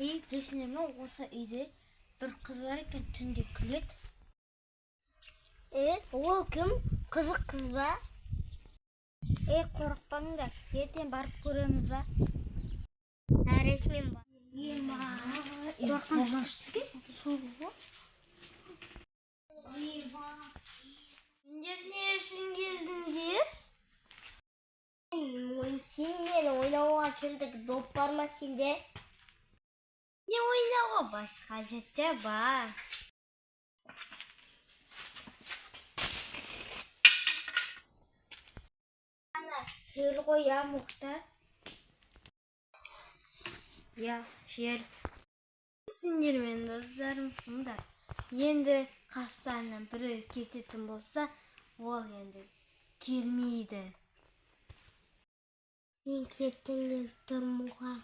Білесіңдер ме, осы үйде бір қыз бар екен, түнде күледі. Ол кім? Қызық қыз ба? Қорықпаңдар, ертең барып көреміз ба? Нәрекмен ба? Қорққан жашты Сендер не үшін келдіңдер? Сенмен ойнауға келдік, доп бар ма сенде? Не ойнауға, басқа жетте бар. Жер ғой, Мұхтар? Жер. Сендер мен достарымсыңдар. Енді қастарынан бірі кететін болса, ол енді келмейді. Мен кеттің тұрмуға.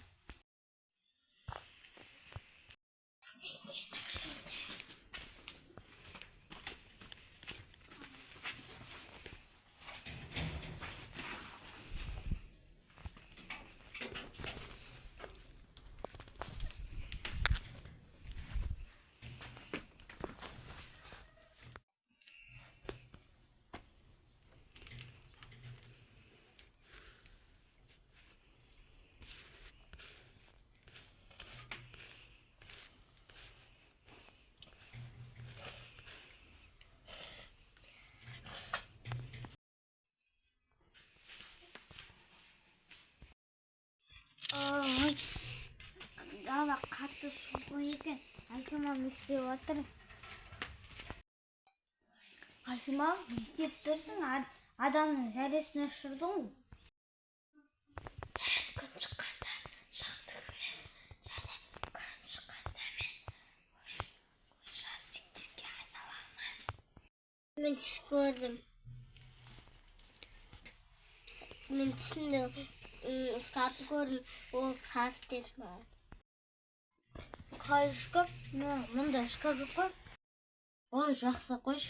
Дала қатты суық екен. Айсыма не істеп отыр? Айсыма, не істеп тұрсың? Адамның зәресін ұшырдың. Күн шыққанда жақсы көрем. Және күн шыққанда мен жастиктерге айнала алмаймын. Мен түс көрдім. Мен түсіндім. Шкаф көрдім. Ол қас деді ма? Қай шкаф? Мұнда шкаф жоқ қой. Ой, жақсы қойш.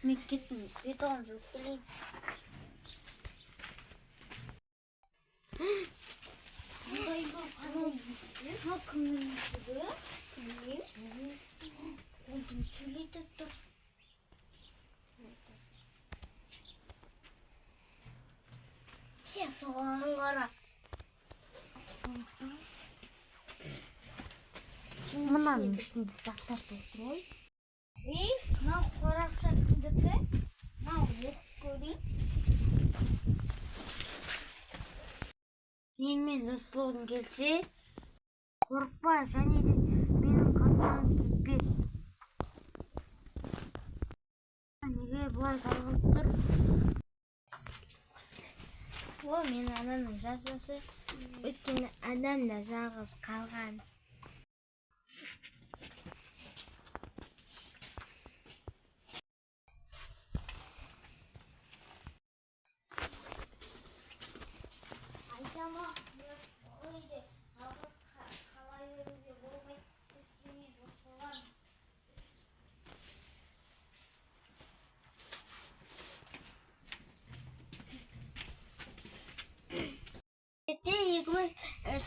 Мен кеттім, бетоған жоқ келейін. Кімнің жүгі? Олдың сөйлейді тұр. Сен соған қара. Мынаның ішінде заттар тұр ғой. Мынау қорапша кімдікі? Мынау оқып көрейін. Менімен дос болғың келсе, қорықпа, және де менің қасымнан кетпе. Неге бұлай жалғыз тұр? Ол менің анамның жазбасы. Өйткені адам да жалғыз қалған.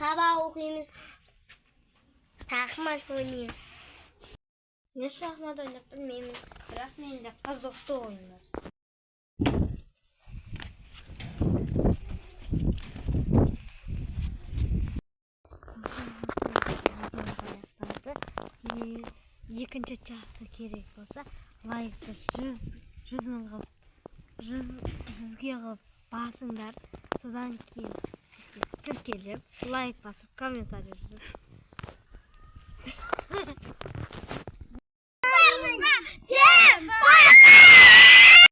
Sabah okuyayım. Şahmat oynayayım. Мен шахмат ойнап білмеймін, бірақ менде қызықты ойындар. Екінші часты керек болса, лайкты 100.000 қылып басыңдар. Содан кейін тіркеліп, лайк басып, комментарий жазып